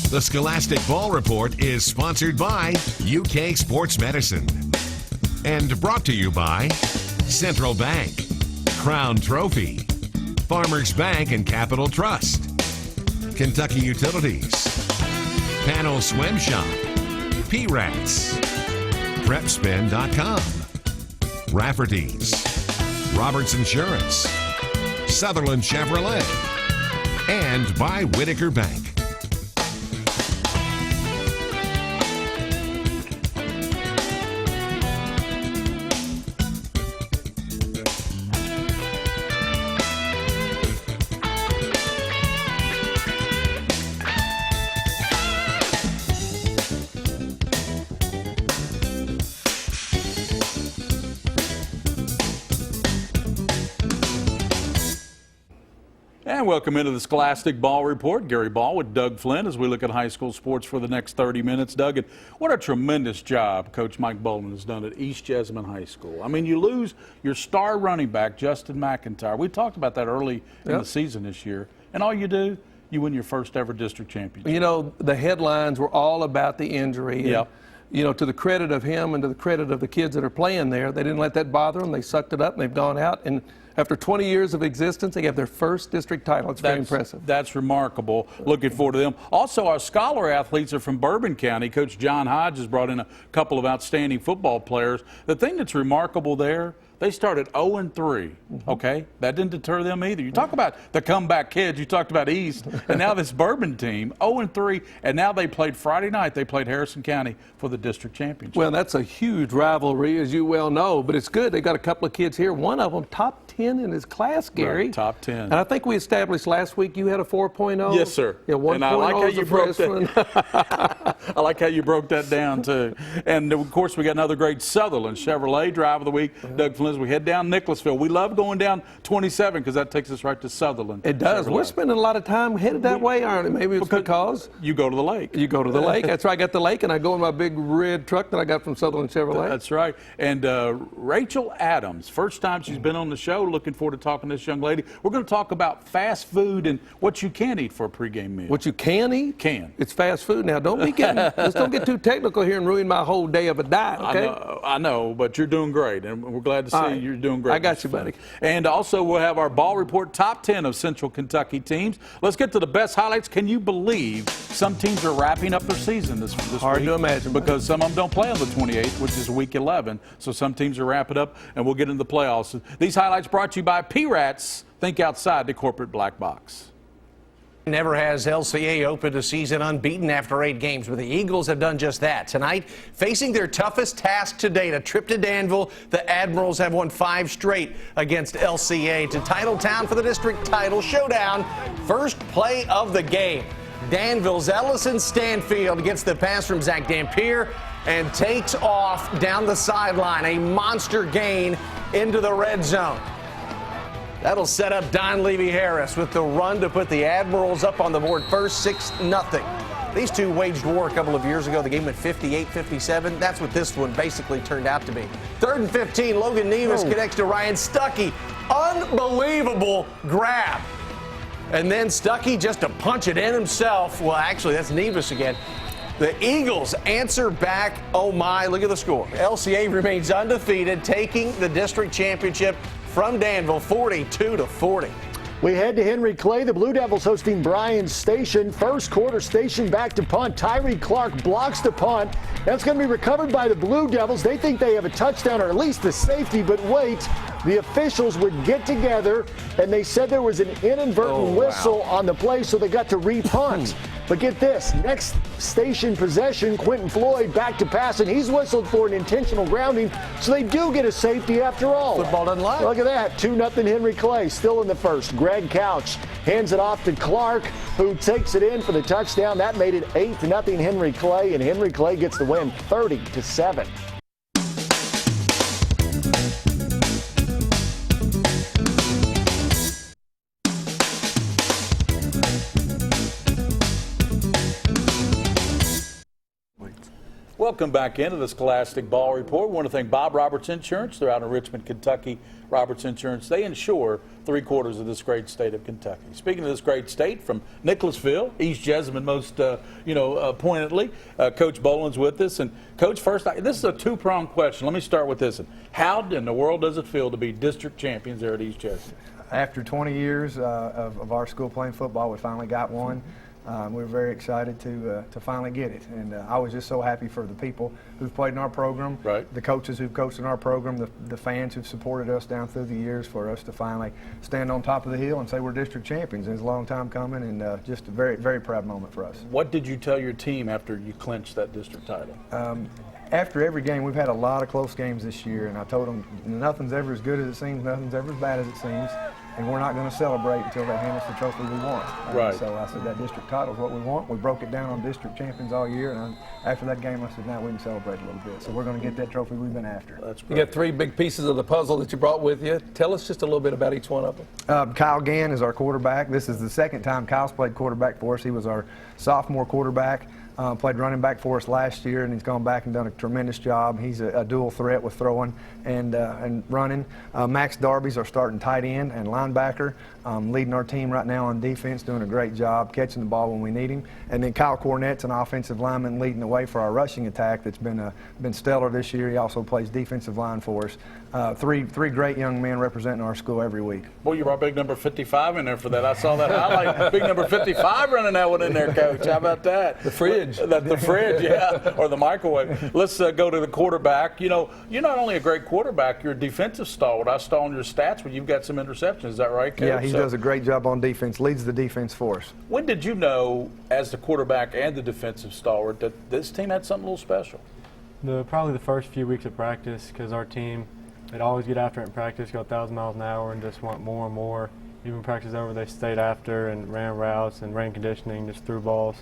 The Scholastic Ball Report is sponsored by UK Sports Medicine and brought to you by Central Bank, Crown Trophy, Farmers Bank and Capital Trust, Kentucky Utilities, Panel Swim Shop, P-Rats, PrepSpin.com, Rafferty's, Roberts Insurance, Sutherland Chevrolet, and by Whitaker Bank. And welcome into the Scholastic Ball Report. Gary Ball with Doug Flynn as we look at high school sports for the next 30 minutes. Doug, and what a tremendous job Coach Mike Bowman has done at East Jessamine High School. I mean, you lose your star running back, Justin McIntyre. We talked about that early in the season this year. And all you do, you win your first ever district championship. You know, the headlines were all about the injury. Yeah. And, you know, to the credit of him and to the credit of the kids that are playing there, they didn't let that bother them. They sucked it up and they've gone out. And after 20 years of existence, they have their first district title. It's very impressive. That's remarkable. Looking forward to them. Also, our scholar athletes are from Bourbon County. Coach John Hodge has brought in a couple of outstanding football players. The thing that's remarkable there, they started 0-3, okay? That didn't deter them either. You talk about the comeback kids. You talked about East, and now this Bourbon team, 0-3, and now they played Friday night. They played Harrison County for the district championship. Well, that's a huge rivalry, as you well know, but it's good. They got a couple of kids here. One of them, top 10 in his class, Gary. Right, top 10. And I think we established last week you had a 4.0. Yes, sir. Yeah, 1.0 and I like how you broke freshman. that. I like how you broke that down, too. And, of course, we got another great Sutherland Chevrolet Drive of the Week. Doug Flynn, as we head down Nicholasville. We love going down 27 because that takes us right to Sutherland. It does. Chevrolet. We're spending a lot of time headed that way, aren't we? Maybe it's because you go to the lake. You go to the lake. That's right. I got the lake, and I go in my big red truck that I got from Sutherland Chevrolet. That's right. And Rachel Adams, first time she's been on the show. Looking forward to talking to this young lady. We're going to talk about fast food and what you can eat for a pregame meal. What you can eat? Can. It's fast food now. Don't be getting, let's don't get too technical here and ruin my whole day of a diet, okay? I know, but you're doing great, and we're glad to see you're doing great. I got you, buddy. And also, we'll have our ball report top 10 of Central Kentucky teams. Let's get to the best highlights. Can you believe some teams are wrapping up their season this Hard week? to imagine. Because some of them don't play on the 28th, which is week 11. So some teams are wrapping up, and we'll get into the playoffs. These highlights brought to you by P-Rats. Think outside the corporate black box. Never has LCA opened a season unbeaten after 8 games, but the Eagles have done just that. Tonight, facing their toughest task to date, a trip to Danville, the Admirals have won 5 straight against LCA to Titletown for the district title showdown. First play of the game. Danville's Ellison Stanfield gets the pass from Zach Dampier and takes off down the sideline. A monster gain into the red zone. That'll set up Don Levy-Harris with the run to put the Admirals up on the board first, 6-0. These two waged war a couple of years ago. The game went 58-57. That's what this one basically turned out to be. 3rd and 15, Logan Nevis connects to Ryan Stuckey. Unbelievable grab. And then Stuckey just to punch it in himself. Well, actually, that's Nevis again. The Eagles answer back. Oh, my, look at the score. LCA remains undefeated, taking the district championship from Danville, 42-40. We head to Henry Clay. The Blue Devils hosting Bryan Station. First quarter, Station back to punt. Tyree Clark blocks the punt. That's going to be recovered by the Blue Devils. They think they have a touchdown or at least the safety, but wait. The officials would get together, and they said there was an inadvertent whistle on the play, so they got to re-punt. But get this, next Station possession, Quentin Floyd back to pass, and he's whistled for an intentional grounding, so they do get a safety after all. Football doesn't lie. Look at that, 2-0 Henry Clay, still in the first. Greg Couch hands it off to Clark, who takes it in for the touchdown. That made it 8-0 Henry Clay, and Henry Clay gets the win 30-7. Welcome back into the Scholastic Ball Report. We want to thank Bob Roberts Insurance. They're out in Richmond, Kentucky. Roberts Insurance, they insure 3/4 of this great state of Kentucky. Speaking of this great state, from Nicholasville, East Jessamine most, pointedly, Coach Boland's with us. And Coach, first, this is a two-pronged question. Let me start with this. How in the world does it feel to be district champions there at East Jessamine? After 20 years of our school playing football, we finally got one. We were very excited to finally get it, and I was just so happy for the people who've played in our program, right, the coaches who've coached in our program, the fans who've supported us down through the years, for us to finally stand on top of the hill and say we're district champions. It's a long time coming, and just a very, very proud moment for us. What did you tell your team after you clinched that district title? After every game, we've had a lot of close games this year, and I told them nothing's ever as good as it seems, nothing's ever as bad as it seems, and we're not going to celebrate until they hand us the trophy we want. Right. So I said that district title is what we want. We broke it down on district champions all year, and after that game, I said now we can celebrate a little bit. So we're going to get that trophy we've been after. That's great. You got 3 big pieces of the puzzle that you brought with you. Tell us just a little bit about each one of them. Kyle Gann is our quarterback. This is the second time Kyle's played quarterback for us. He was our sophomore quarterback. Played running back for us last year, and he's gone back and done a tremendous job. He's a dual threat with throwing and running. Max Darby's our starting tight end and linebacker, leading our team right now on defense, doing a great job catching the ball when we need him. And then Kyle Cornett's an offensive lineman leading the way for our rushing attack that's been stellar this year. He also plays defensive line for us. Three great young men representing our school every week. Boy, you brought big number 55 in there for that. I saw that highlight. Big number 55 running that one in there, Coach. How about that? The fridge. The fridge, yeah, or the microwave. Let's go to the quarterback. You know, you're not only a great quarterback, you're a defensive stalwart. I saw on your stats where you've got some interceptions. Is that right, Coach? Yeah, he does a great job on defense, leads the defense for us. When did you know, as the quarterback and the defensive stalwart, that this team had something a little special? Probably the first few weeks of practice, because our team, they'd always get after it in practice, go 1,000 miles an hour, and just want more and more. Even practice over, they stayed after and ran routes and ran conditioning, just threw balls.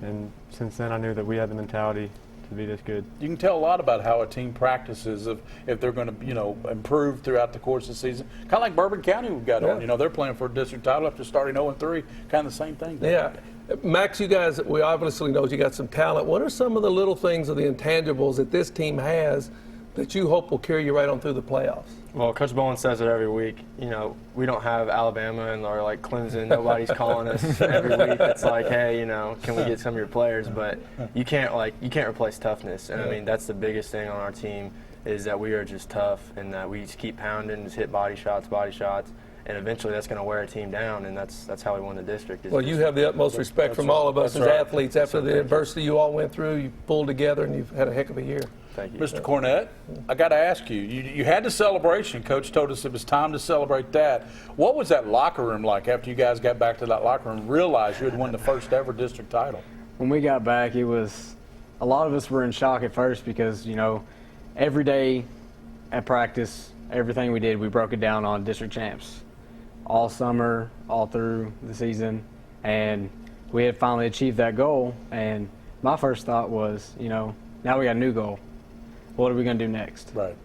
And since then, I knew that we had the mentality to be this good. You can tell a lot about how a team practices if they're going to, improve throughout the course of the season. Kind of like Bourbon County we've got on. They're playing for a district title after starting 0-3. Kind of the same thing. Yeah. Max, you guys, we obviously know you got some talent. What are some of the little things or the intangibles that this team has that you hope will carry you right on through the playoffs? Well, Coach Bowen says it every week. We don't have Alabama and or like Clemson. Nobody's calling us every week. It's like, hey, can we get some of your players? But you can't replace toughness. And I mean, that's the biggest thing on our team is that we are just tough and that we just keep pounding, just hit body shots. And eventually that's going to wear a team down, and that's how we won the district. Well, you have the utmost respect from all of us as athletes. After the adversity you all went through, you pulled together, and you've had a heck of a year. Thank you. Mr. Cornett, I got to ask you, you had the celebration. Coach told us it was time to celebrate that. What was that locker room like after you guys got back to that locker room and realized you had won the first ever district title? When we got back, it was a lot of us were in shock at first because, every day at practice, everything we did, we broke it down on district champs. All summer, all through the season, and we had finally achieved that goal. And my first thought was, now we got a new goal. What are we going to do next? Right.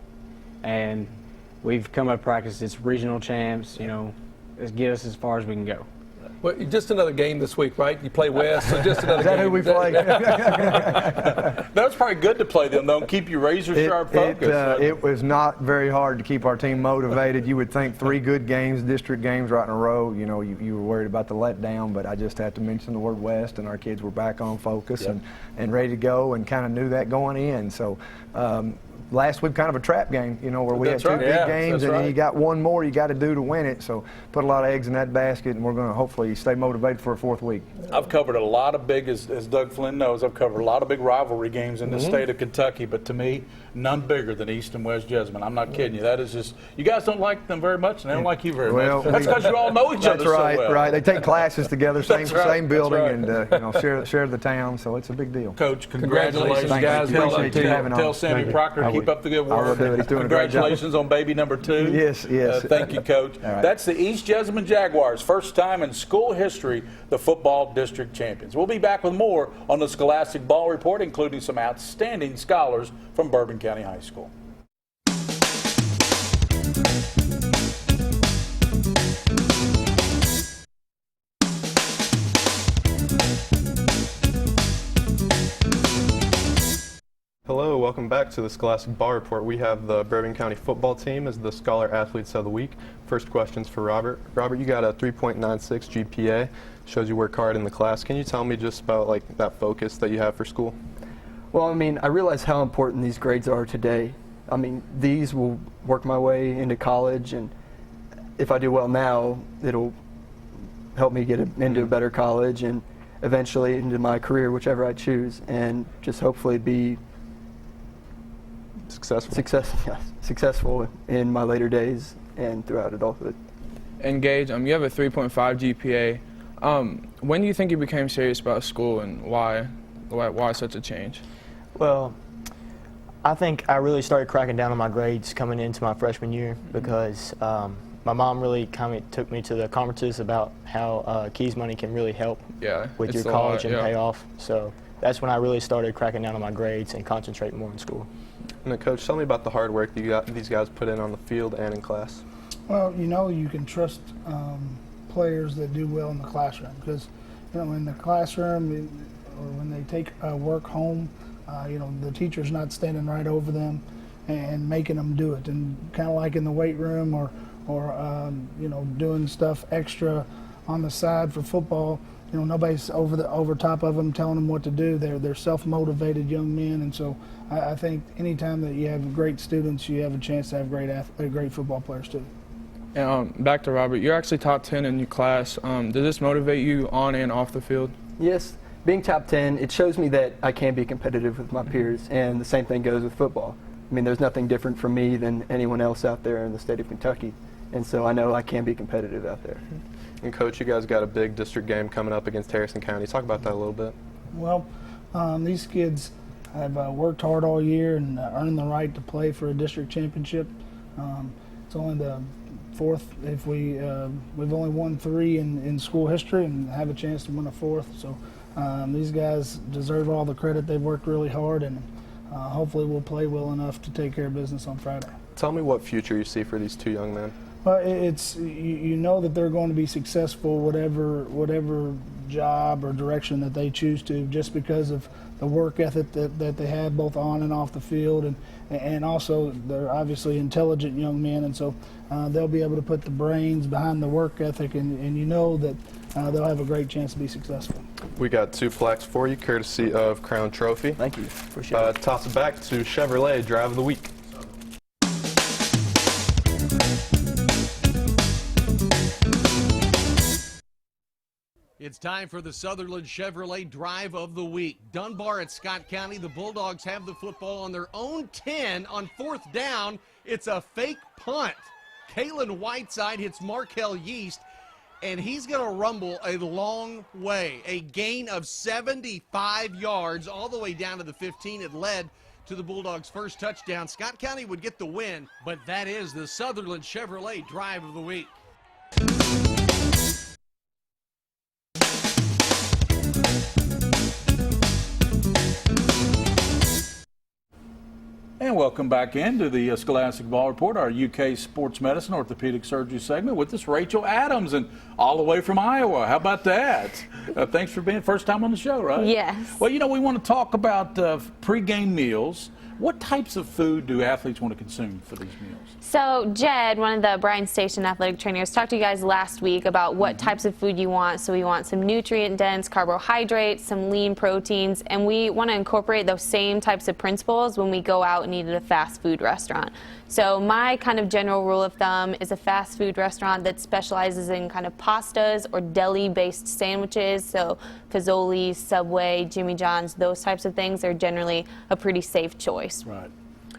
And we've come up practice. It's regional champs. Let's get us as far as we can go. Well, just another game this week, right? You play West, so just another game. Is that who we play? That was probably good to play them, though, and keep you razor-sharp focused. It was not very hard to keep our team motivated. You would think 3 good games, district games right in a row, you were worried about the letdown, but I just had to mention the word West, and our kids were back on focus and ready to go and kind of knew that going in. So last week kind of a trap game, where we had 2 big games, and then you got one more you got to do to win it. So put a lot of eggs in that basket, and we're going to hopefully stay motivated for a 4th week. I've covered a lot of big, as Doug Flynn knows, I've covered a lot of big rivalry games in the state of Kentucky, but to me, none bigger than East and West Jessamine. I'm not kidding you. That is just, you guys don't like them very much, and they don't like you very much. That's because you all know each other so well. That's right. They take classes together, same building, and share the town, so it's a big deal. Coach, congratulations, guys. Appreciate you having Tell on. Sammy Proctor to keep up the good work. I will do it. He's doing a great job. Congratulations on baby number 2. Yes. Thank you, Coach. Right. That's the East Jessamine Jaguars, first time in school history, the football district champions. We'll be back with more on the Scholastic Ball Report, including some outstanding scholars from Bourbon County High School. welcome back to the Scholastic Ball Report. We have the Bourbon County football team as the Scholar Athletes of the Week. First question's for Robert. Robert, you got a 3.96 GPA. Shows you work hard in the class. Can you tell me just about like that focus that you have for school? Well, I mean, I realize how important these grades are today. I mean, these will work my way into college, and if I do well now, it'll help me get into a better college and eventually into my career, whichever I choose, and just hopefully be successful in my later days and throughout adulthood. And Gage, you have a 3.5 GPA. When do you think you became serious about school, and why such a change? Well, I think I really started cracking down on my grades coming into my freshman year because my mom really kind of took me to the conferences about how Keys money can really help with your college and pay off. So that's when I really started cracking down on my grades and concentrating more in school. And then, Coach, tell me about the hard work that these guys put in on the field and in class. Well, you know, you can trust players that do well in the classroom because, you know, in the classroom or when they take work home, you know, the teacher's not standing right over them and making them do it. And kind of like in the weight room or you know, doing stuff extra on the side for football, you know, nobody's over top of them telling them what to do. They're self-motivated young men, and so I think anytime that you have great students, you have a chance to have great football players too. And back to Robert, you're actually top 10 in your class. Does this motivate you on and off the field? Yes, being top 10, it shows me that I can be competitive with my peers, and the same thing goes with football. I mean, there's nothing different for me than anyone else out there in the state of Kentucky. And so I know I can be competitive out there. And Coach, you guys got a big district game coming up against Harrison County. Talk about that a little bit. Well, these kids have worked hard all year and earned the right to play for a district championship. It's only the fourth. If we've only won 3 in school history and have a chance to win a 4th. So these guys deserve all the credit. They've worked really hard, and hopefully we'll play well enough to take care of business on Friday. Tell me what future you see for these 2 young men. Well, it's you know that they're going to be successful whatever job or direction that they choose to, just because of the work ethic that they have both on and off the field, and also they're obviously intelligent young men, and so they'll be able to put the brains behind the work ethic, and you know that they'll have a great chance to be successful. We got 2 plaques for you, courtesy of Crown Trophy. Thank you. Appreciate it. Toss it back to Chevrolet Drive of the Week. It's time for the Sutherland Chevrolet Drive of the Week. Dunbar at Scott County. The Bulldogs have the football on their own 10 on 4th down. It's a fake punt. Kalen Whiteside hits Markel Yeast, and he's going to rumble a long way. A gain of 75 yards all the way down to the 15. It led to the Bulldogs' first touchdown. Scott County would get the win, but that is the Sutherland Chevrolet Drive of the Week. And welcome back into the Scholastic Ball Report, our UK Sports Medicine Orthopedic Surgery segment with us, Rachel Adams, and all the way from Iowa. How about that? Thanks for being first time on the show, right? Yes. Well, you know, we want to talk about pregame meals. What types of food do athletes want to consume for these meals? So Jed, one of the Bryan Station athletic trainers, talked to you guys last week about what types of food you want. So we want some nutrient-dense carbohydrates, some lean proteins, and we want to incorporate those same types of principles when we go out and eat at a fast food restaurant. So my kind of general rule of thumb is a fast food restaurant that specializes in kind of pastas or deli-based sandwiches. So Fazoli's, Subway, Jimmy John's, those types of things are generally a pretty safe choice. Right.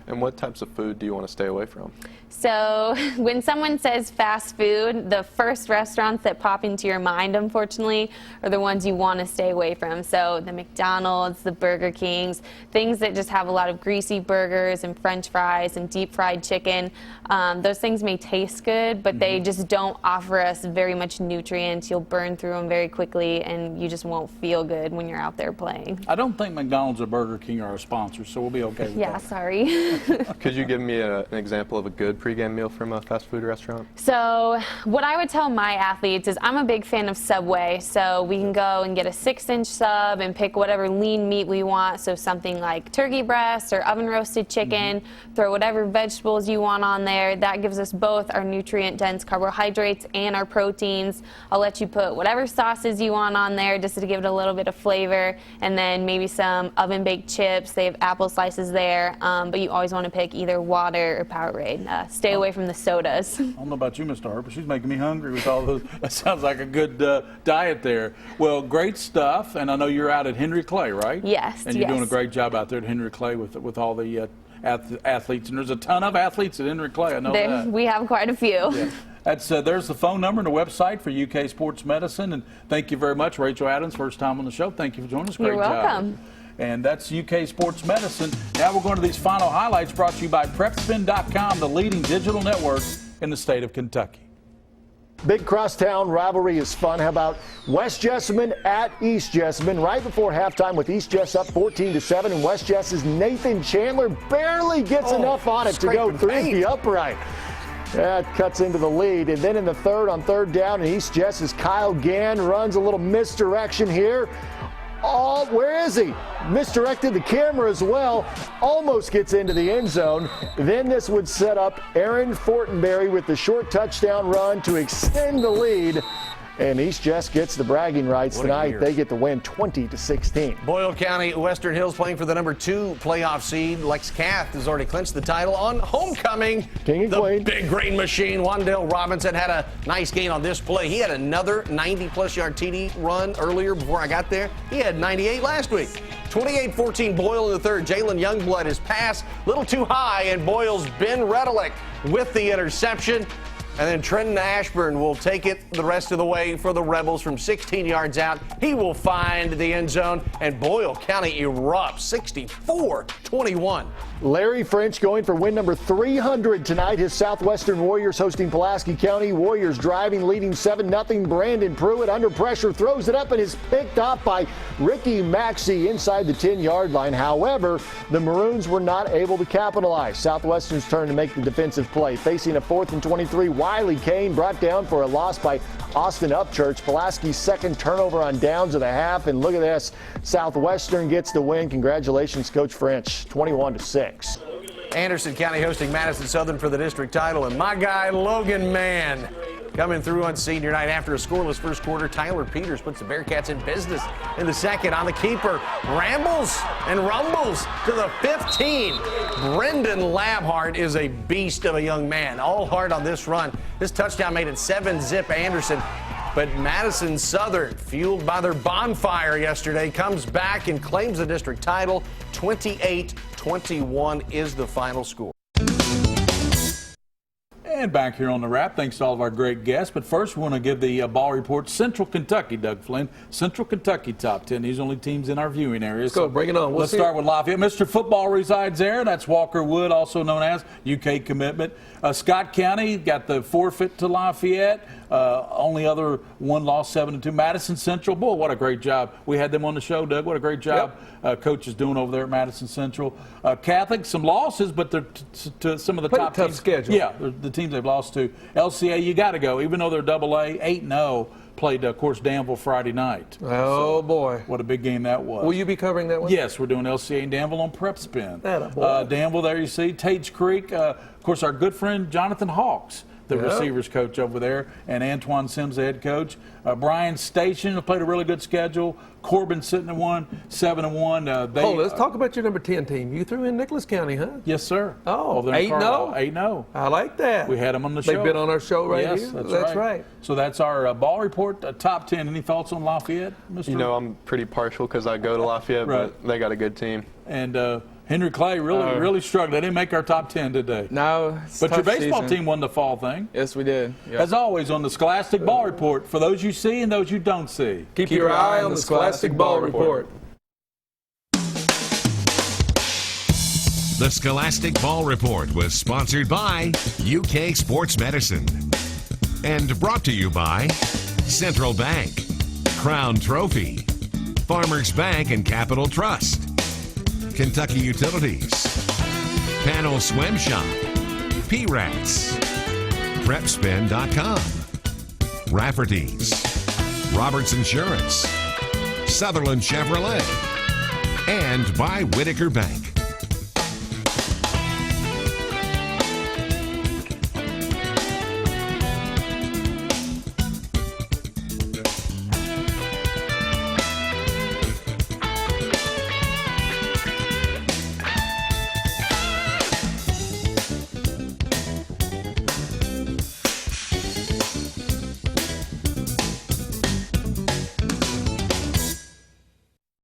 And what types of food do you want to stay away from? So when someone says fast food, the first restaurants that pop into your mind, unfortunately, are the ones you want to stay away from. So the McDonald's, the Burger Kings, things that just have a lot of greasy burgers and French fries and deep fried chicken. Those things may taste good, but they just don't offer us very much nutrients. You'll burn through them very quickly, and you just won't feel good when you're out there playing. I don't think McDonald's or Burger King are our sponsors, so we'll be okay with that. Yeah, sorry. Could you give me an example of a good pregame meal from a fast food restaurant? So what I would tell my athletes is I'm a big fan of Subway, so we can go and get a 6-inch sub and pick whatever lean meat we want, so something like turkey breast or oven roasted chicken, throw whatever vegetables you want on there. That gives us both our nutrient dense carbohydrates and our proteins. I'll let you put whatever sauces you want on there just to give it a little bit of flavor, and then maybe some oven baked chips. They have apple slices there, but you always want to pick either water or Powerade. Stay away from the sodas. I don't know about you, Mr. Harper. She's making me hungry with all those. That sounds like a good diet there. Well, great stuff. And I know you're out at Henry Clay, right? Yes. And you're doing a great job out there at Henry Clay with all the athletes. And there's a ton of athletes at Henry Clay. I know that. We have quite a few. Yeah. That's there's the phone number and the website for UK Sports Medicine. And thank you very much, Rachel Adams, first time on the show. Thank you for joining us. Great You're welcome. job. And that's UK Sports Medicine. Now we're going to these final highlights brought to you by PrepSpin.com, the leading digital network in the state of Kentucky. Big crosstown rivalry is fun. How about West Jessamine at East Jessamine right before halftime with East Jess up 14-7, and West Jess's Nathan Chandler barely gets enough on it to go through the upright. That cuts into the lead. And then in the third, on third down, and East Jess's Kyle Gann runs a little misdirection here. Oh, where is he? Misdirected the camera as well. Almost gets into the end zone. Then this would set up Aaron Fortenberry with the short touchdown run to extend the lead. And East Jess gets the bragging rights tonight. They get the win 20-16. Boyle County Western Hills playing for the number 2 playoff seed. Lex Cath has already clinched the title on homecoming. King and the Queen. Big Green Machine. Wandale Robinson had a nice gain on this play. He had another 90-plus yard TD run earlier before I got there. He had 98 last week. 28-14 Boyle in the third. Jalen Youngblood is pass a little too high, and Boyle's Ben Redelick with the interception. And then Trenton Ashburn will take it the rest of the way for the Rebels from 16 yards out. He will find the end zone, and Boyle County erupts 64-21. Larry French going for win number 300 tonight. His Southwestern Warriors hosting Pulaski County. Warriors driving, leading 7-0. Brandon Pruitt under pressure throws it up and is picked off by Ricky Maxey inside the 10-yard line. However, the Maroons were not able to capitalize. Southwestern's turn to make the defensive play. Facing a 4th and 23, Wiley Kane brought down for a loss by Austin Upchurch. Pulaski's second turnover on downs of the half. And look at this. Southwestern gets the win. Congratulations, Coach French. 21-6. Anderson County hosting Madison Southern for the district title. And my guy, Logan Mann, coming through on senior night after a scoreless first quarter. Tyler Peters puts the Bearcats in business in the second on the keeper. Rambles and rumbles to the 15. Brendan Labhart is a beast of a young man. All hard on this run. This touchdown made it 7-zip Anderson. But Madison Southern, fueled by their bonfire yesterday, comes back and claims the district title. 28-21 is the final score. And back here on the wrap, thanks to all of our great guests. But first, we want to give the ball report. Central Kentucky, Doug Flynn. Central Kentucky top 10. These only teams in our viewing area. Let's go, bring it on. Let's start with Lafayette. Mr. Football resides there. That's Walker Wood, also known as UK commitment. Scott County got the forfeit to Lafayette. Only other one loss, 7-2. Madison Central. Boy, what a great job. We had them on the show, Doug. What a great job Coach is doing over there at Madison Central. Catholic, some losses, but they're to some of the top tough teams. Schedule. Yeah, the teams they've lost to. LCA, you got to go. Even though they're AA, 8-0, played, of course, Danville Friday night. Oh, boy. What a big game that was. Will you be covering that one? Yes, we're doing LCA and Danville on Prep Spin. Attaboy. Danville, there you see. Tage Creek, of course, our good friend Jonathan Hawks, the receivers coach over there, and Antoine Sims, the head coach. Brian Station played a really good schedule. Corbin sitting at 7-1. Let's talk about your number 10 team. You threw in Nicholas County, huh? Yes, sir. Oh, Over there in 8-0. Carlisle. 8-0. I like that. We had them on the show. They've been on our show right here. Yes, That's right. So that's our ball report, top 10. Any thoughts on Lafayette, Mr.? You know, I'm pretty partial because I go to Lafayette, but they got a good team. And Henry Clay really struggled. They didn't make our top 10 today. No, but your baseball team won the fall thing. Yes, we did. Yep. As always, on the Scholastic Ball Report, for those you see and those you don't see. Keep your eye on the Scholastic Ball Report. The Scholastic Ball Report was sponsored by UK Sports Medicine and brought to you by Central Bank, Crown Trophy, Farmers Bank and Capital Trust, Kentucky Utilities, Panel Swim Shop, P-Rats, PrepSpin.com, Rafferty's, Roberts Insurance, Sutherland Chevrolet, and by Whitaker Bank.